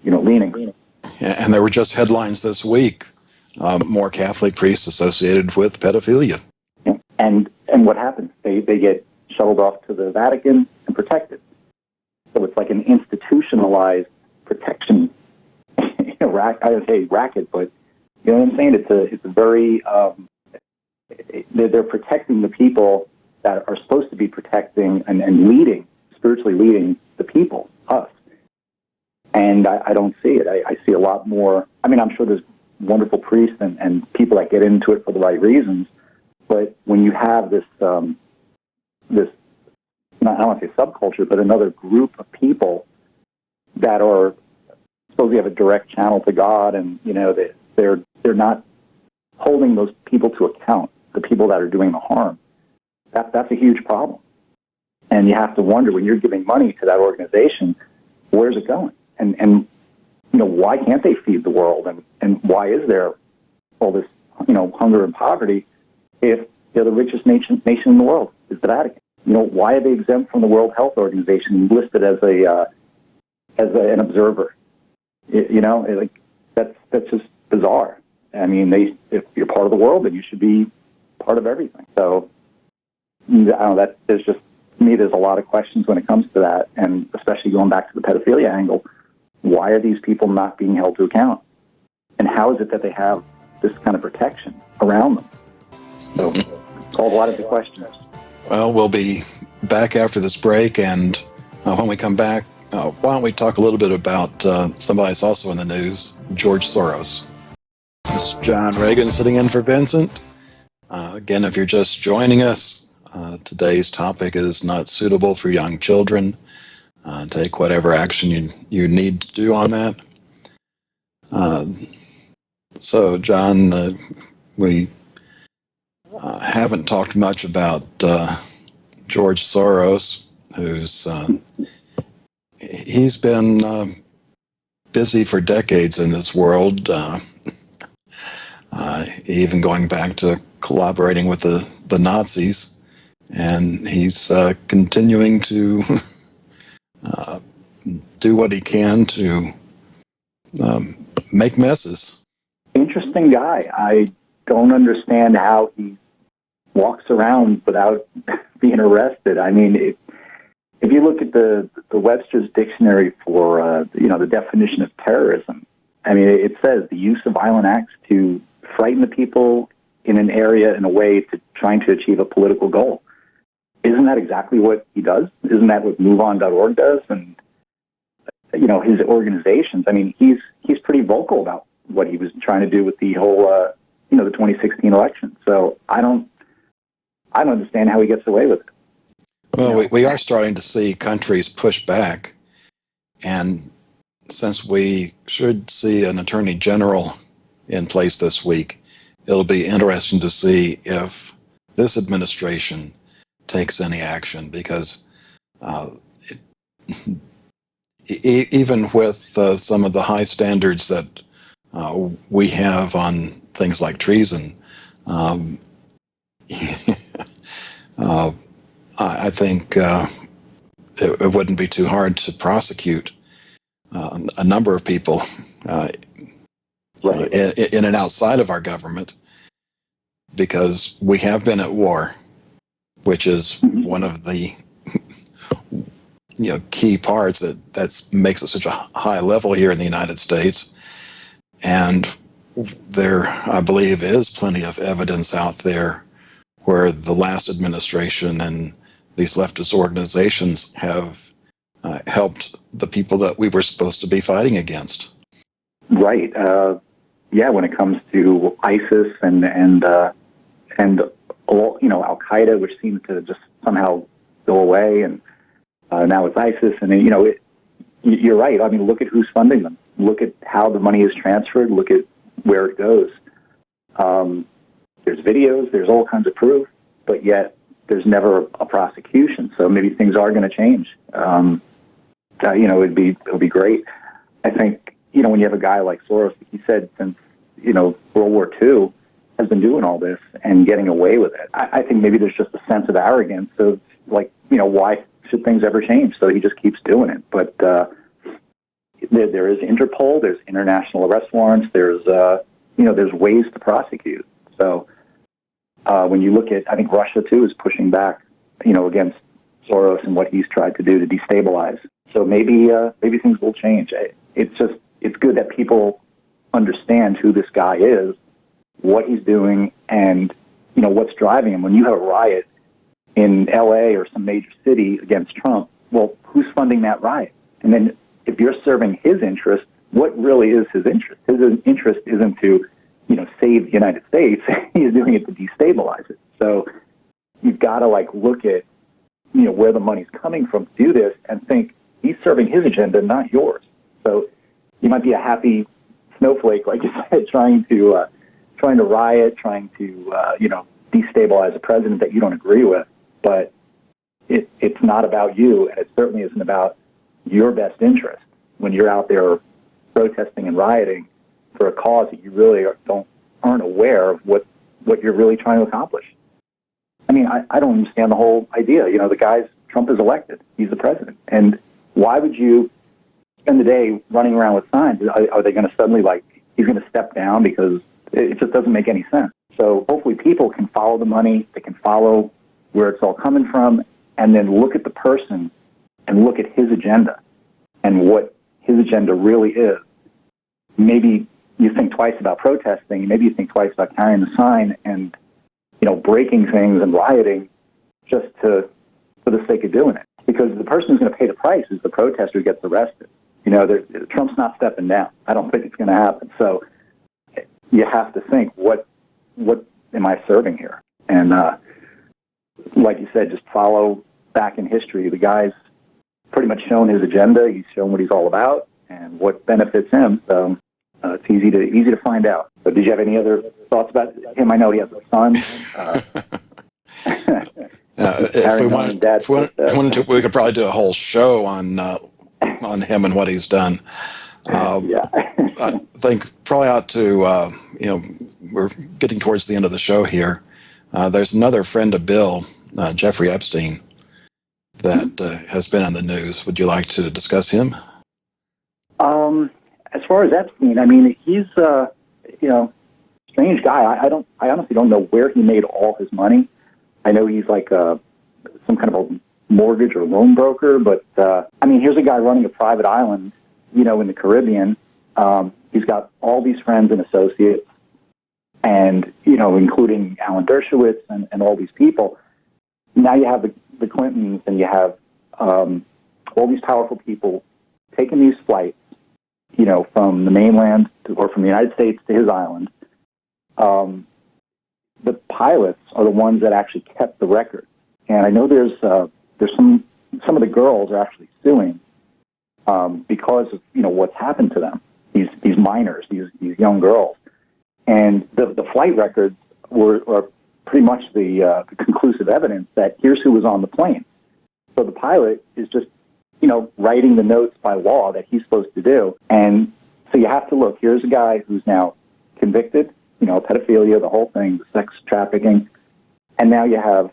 leaning. Yeah, and there were just headlines this week, more Catholic priests associated with pedophilia. Yeah. And what happens? They get shuttled off to the Vatican and protected. So it's like an institutionalized protection I would say racket, but you know what I'm saying? It's a very they're protecting the people that are supposed to be protecting and spiritually leading the people, us. And I don't see it. I see a lot more. I mean, I'm sure there's wonderful priests and people that get into it for the right reasons, but when you have this I don't want to say subculture, but another group of people that are supposed to have a direct channel to God, and they're they're not holding those people to account, the people that are doing the harm. That's a huge problem. And you have to wonder, when you're giving money to that organization, where's it going? And why can't they feed the world? And why is there all this, hunger and poverty if they're the richest nation in the world is the Vatican? Why are they exempt from the World Health Organization, listed as an observer? That's just bizarre. I mean, if you're part of the world, then you should be part of everything. So, I don't know, there's just, to me, there's a lot of questions when it comes to that, and especially going back to the pedophilia angle. Why are these people not being held to account? And how is it that they have this kind of protection around them? So, called a lot of the questions. Well, we'll be back after this break, and when we come back, why don't we talk a little bit about somebody that's also in the news, George Soros. This is John Regan sitting in for Vincent. Again, if you're just joining us, today's topic is not suitable for young children. Take whatever action you need to do on that. So, John, we haven't talked much about George Soros, who's he's been busy for decades in this world, even going back to collaborating with the Nazis, and he's continuing to do what he can to make messes. Interesting guy. I don't understand how he walks around without being arrested. I mean, if you look at the Webster's dictionary for the definition of terrorism, I mean, it says the use of violent acts to frighten the people in an area in a way to trying to achieve a political goal. Isn't that exactly what he does? Isn't that what MoveOn.org does? And his organizations. I mean, he's pretty vocal about what he was trying to do with the whole the 2016 election. So I don't understand how he gets away with it. Well, we are starting to see countries push back, and since we should see an attorney general in place this week, it'll be interesting to see if this administration takes any action, because even with some of the high standards that we have on things like treason, I think it wouldn't be too hard to prosecute a number of people in and outside of our government, because we have been at war, which is one of the key parts that makes it such a high level here in the United States. And there, I believe, is plenty of evidence out there where the last administration and these leftist organizations have helped the people that we were supposed to be fighting against. Right. When it comes to ISIS and all, Al Qaeda, which seemed to just somehow go away, and now it's ISIS. And you're right. I mean, look at who's funding them. Look at how the money is transferred. Look at where it goes. There's videos. There's all kinds of proof, but yet there's never a prosecution. So maybe things are going to change. It'll be great. I think when you have a guy like Soros, he said since World War II, has been doing all this and getting away with it. I think maybe there's just a sense of arrogance of why should things ever change? So he just keeps doing it. But there is Interpol, there's international arrest warrants, there's ways to prosecute. So when you look at, I think Russia too is pushing back, against Soros and what he's tried to do to destabilize. So maybe things will change. It's good that people understand who this guy is, what he's doing, and what's driving him. When you have a riot in L.A. or some major city against Trump, well, who's funding that riot? And then if you're serving his interest, what really is his interest? His interest isn't to, save the United States. He's doing it to destabilize it. So you've got to look at, where the money's coming from to do this and think he's serving his agenda, not yours. So you might be a happy snowflake, like you said, trying to riot, trying to destabilize a president that you don't agree with. But it's not about you, and it certainly isn't about your best interest when you're out there protesting and rioting for a cause that you really aren't aware of what you're really trying to accomplish. I mean, I don't understand the whole idea. You know, Trump is elected. He's the president. And why would you spend the day running around with signs? Are they going to suddenly, he's going to step down? Because it just doesn't make any sense. So hopefully people can follow the money, they can follow where it's all coming from, and then look at the person and look at his agenda and what his agenda really is. Maybe you think twice about protesting, maybe you think twice about carrying the sign and, breaking things and rioting just for the sake of doing it. Because the person who's going to pay the price is the protester who gets arrested. Trump's not stepping down. I don't think it's going to happen. So you have to think, what am I serving here? And like you said, just follow back in history. The guy's pretty much shown his agenda. He's shown what he's all about and what benefits him. So it's easy to find out. But did you have any other thoughts about him? I know he has a son. If we wanted to, we could probably do a whole show on him and what he's done. I think probably ought to, we're getting towards the end of the show here. There's another friend of Bill, Jeffrey Epstein, that has been in the news. Would you like to discuss him? As far as Epstein, I mean, he's strange guy. I honestly don't know where he made all his money. I know he's like some kind of a mortgage or loan broker, but here's a guy running a private island, in the Caribbean. He's got all these friends and associates, and including Alan Dershowitz and all these people. Now you have the Clintons, and you have all these powerful people taking these flights, from the mainland or from the United States to his island. The pilots are the ones that actually kept the record, and I know there's some of the girls are actually suing because of what's happened to them. These minors, these young girls, and the flight records were pretty much the conclusive evidence that here's who was on the plane. So the pilot is just writing the notes by law that he's supposed to do, and so you have to look. Here's a guy who's now convicted, pedophilia, the whole thing, the sex trafficking, and now you have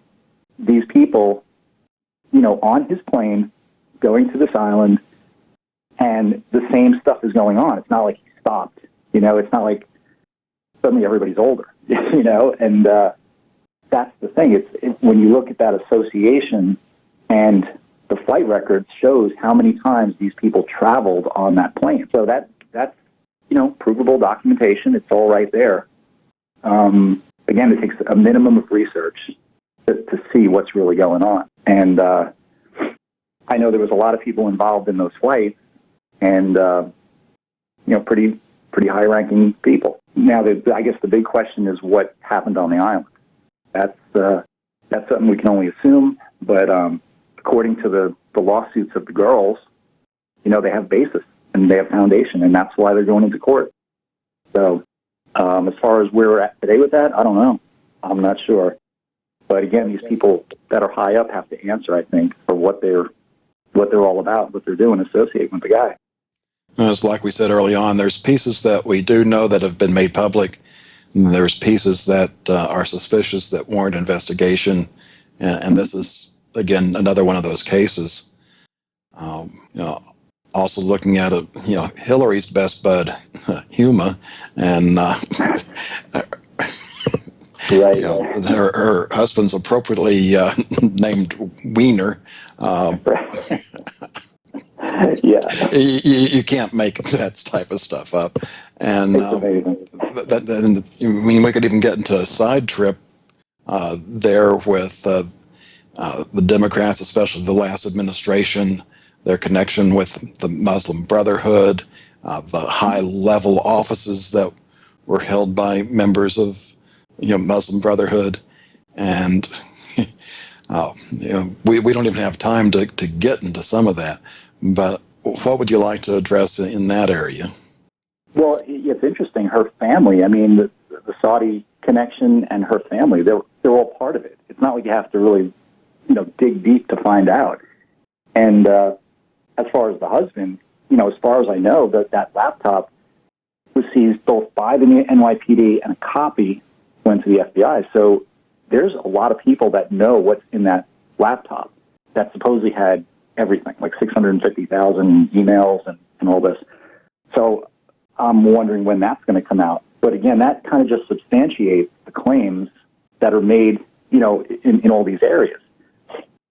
these people, on his plane going to this island, and the same stuff is going on. It's not like he stopped, it's not like suddenly everybody's older, and that's the thing. When you look at that association and the flight records shows how many times these people traveled on that plane. So that's provable documentation. It's all right there. Again, it takes a minimum of research to see what's really going on. And I know there was a lot of people involved in those flights, and pretty high-ranking people. Now, I guess the big question is what happened on the island. That's something we can only assume, but according to the lawsuits of the girls, they have basis and they have foundation, and that's why they're going into court. So as far as where we're at today with that, I don't know. I'm not sure. But again, these people that are high up have to answer, I think, for what they're all about, what they're doing, associating with the guy. It's like we said early on, there's pieces that we do know that have been made public, and there's pieces that are suspicious that warrant investigation, and this is, again, another one of those cases. Also looking at Hillary's best bud, Huma, and right. Her husband's appropriately named Wiener. Yeah, you can't make that type of stuff up, and we could even get into a side trip there with the Democrats, especially the last administration, their connection with the Muslim Brotherhood, the high-level offices that were held by members of Muslim Brotherhood, and we don't even have time to get into some of that. But what would you like to address in that area? Well, it's interesting. Her family, I mean, the Saudi connection and her family, they're all part of it. It's not like you have to really, dig deep to find out. And as far as the husband, as far as I know, that laptop was seized both by the NYPD and a copy went to the FBI. So there's a lot of people that know what's in that laptop that supposedly had everything, like 650,000 emails and all this. So I'm wondering when that's going to come out. But again, that kind of just substantiates the claims that are made, in all these areas.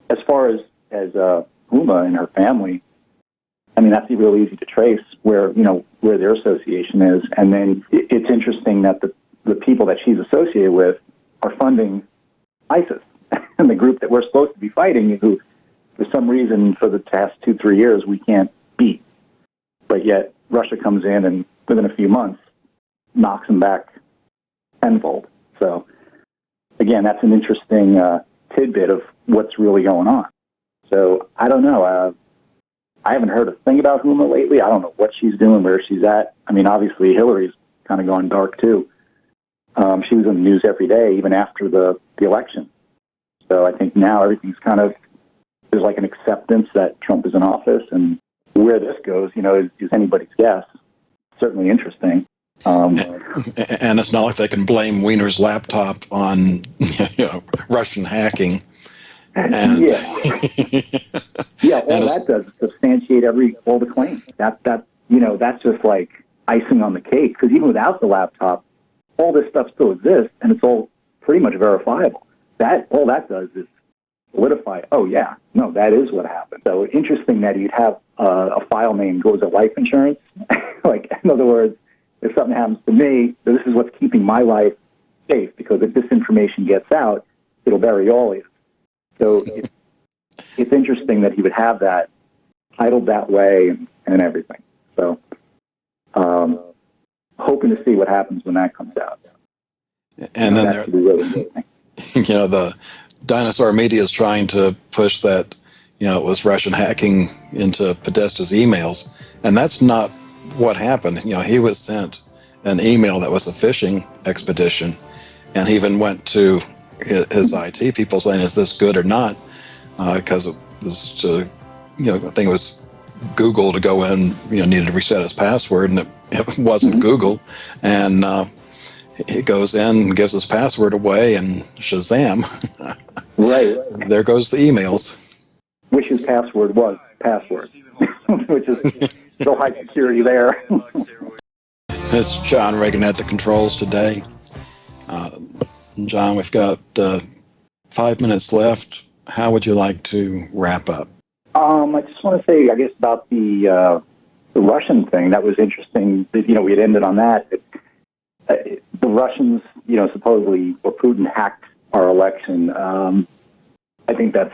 As far as Huma and her family, I mean, that's really easy to trace where their association is. And then it's interesting that the people that she's associated with are funding ISIS and the group that we're supposed to be fighting, who, for some reason, for the past 2-3 years, we can't beat. But yet Russia comes in and within a few months knocks them back tenfold. So again, that's an interesting tidbit of what's really going on. So I don't know. I haven't heard a thing about Huma lately. I don't know what she's doing, where she's at. I mean, obviously Hillary's kind of gone dark too. She was in the news every day, even after the election. So I think now everything's kind of, there's like an acceptance that Trump is in office, and where this goes, is anybody's guess. Certainly interesting. And it's not like they can blame Weiner's laptop on Russian hacking. And yeah, all that does is substantiate all the claims. That's just like icing on the cake. Because even without the laptop, all this stuff still exists, and it's all pretty much verifiable. All that does is solidify. Oh yeah, no, that is what happened. So interesting that you'd have a file name goes to life insurance. Like, in other words, if something happens to me, this is what's keeping my life safe. Because if this information gets out, it'll bury all of you. So it's interesting that he would have that titled that way and everything. So hoping to see what happens when that comes out. And then the dinosaur media is trying to push that, it was Russian hacking into Podesta's emails. And that's not what happened. He was sent an email that was a phishing expedition. And he even went to his IT people saying, is this good or not? Because this, I think it was Google to go in, needed to reset his password, and it wasn't Google. And he goes in and gives his password away, and Shazam, right, there goes the emails. Which his password was password, which is so high security there. It's John Regan at the controls today. John, we've got 5 minutes left. How would you like to wrap up? I just want to say, I guess, about the Russian thing. That was interesting. We had ended on that. The Russians, supposedly, or Putin hacked our election. I think that's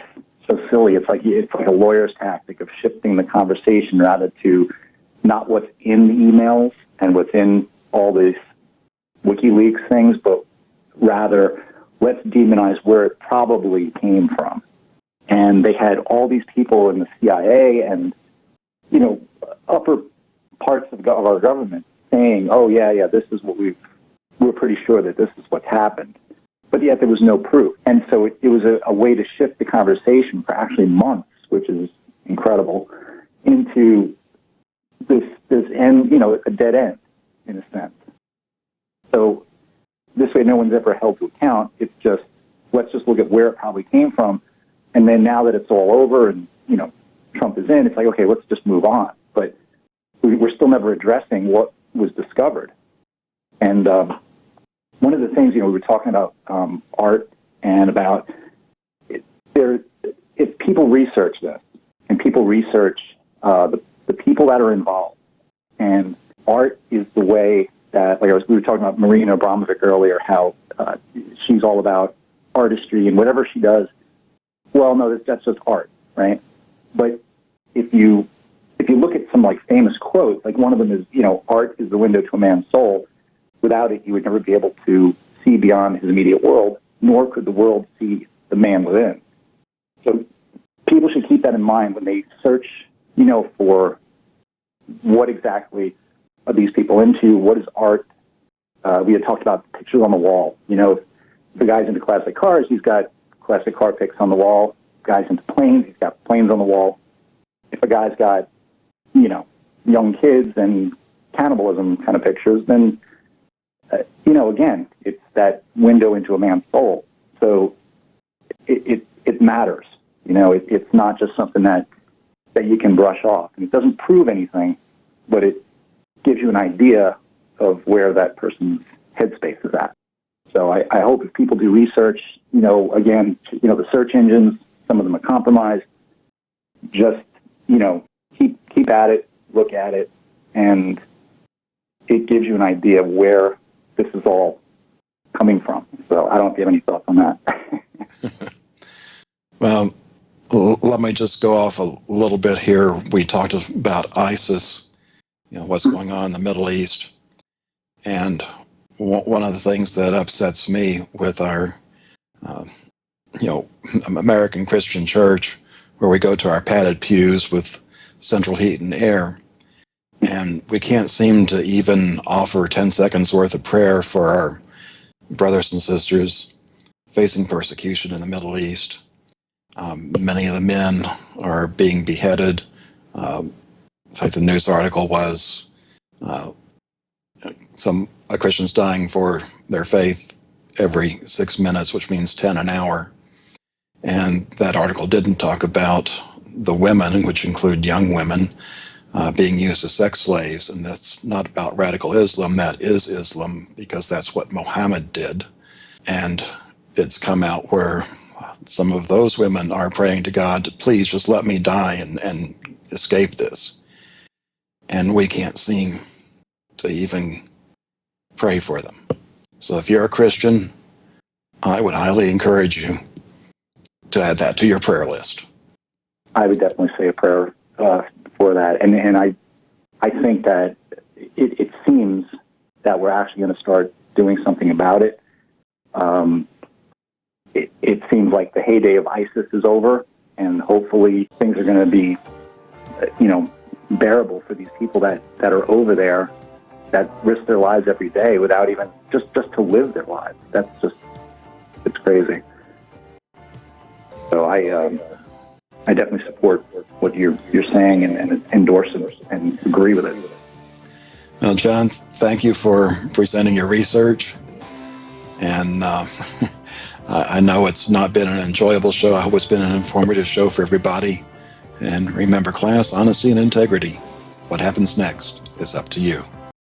so silly. It's like a lawyer's tactic of shifting the conversation rather to not what's in the emails and what's in all these WikiLeaks things, but rather let's demonize where it probably came from. And they had all these people in the CIA and, upper parts of our government saying, oh, yeah, this is what we're pretty sure that this is what's happened. But yet there was no proof. And so it was a way to shift the conversation for actually months, which is incredible, into this end, a dead end, in a sense. So this way no one's ever held to account. It's just, let's just look at where it probably came from. And then now that it's all over and, Trump is in, it's like, okay, let's just move on. But we're still never addressing what was discovered. And one of the things, we were talking about art and about if people research this and people research the people that are involved, and art is the way that, we were talking about Marina Abramovic earlier, how she's all about artistry and whatever she does. Well, no, that's just art, right? But if you look at some famous quotes, one of them is, art is the window to a man's soul. Without it, you would never be able to see beyond his immediate world, nor could the world see the man within. So people should keep that in mind when they search, for what exactly are these people into? What is art? We had talked about pictures on the wall. If the guy's into classic cars, he's got classic car pics on the wall. Guy's into planes, he's got planes on the wall. If a guy's got, young kids and cannibalism kind of pictures, then, again, it's that window into a man's soul. So it matters. It's not just something that you can brush off. And it doesn't prove anything, but it gives you an idea of where that person's headspace is at. So I hope if people do research, again, the search engines, some of them are compromised. Just, keep at it, look at it, and it gives you an idea of where this is all coming from. So I don't know if you have any thoughts on that. Well, let me just go off a little bit here. We talked about ISIS, what's going on in the Middle East. And one of the things that upsets me with our, American Christian church, where we go to our padded pews with central heat and air, and we can't seem to even offer 10 seconds worth of prayer for our brothers and sisters facing persecution in the Middle East. Many of the men are being beheaded. In fact, the news article was a Christian's dying for their faith every 6 minutes, which means 10 an hour. And that article didn't talk about the women, which include young women, being used as sex slaves. And that's not about radical Islam. That is Islam, because that's what Muhammad did. And it's come out where some of those women are praying to God to please just let me die and escape this. And we can't seem to even pray for them. So if you're a Christian, I would highly encourage you to add that to your prayer list. I would definitely say a prayer for that. And I think that it seems that we're actually going to start doing something about it. It seems like the heyday of ISIS is over, and hopefully things are going to be, bearable for these people that are over there, that risk their lives every day without even just to live their lives. It's crazy. So I definitely support what you're saying and endorse it and agree with it. Well, John, thank you for presenting your research. And I know it's not been an enjoyable show. I hope it's been an informative show for everybody. And remember, class, honesty, and integrity. What happens next is up to you.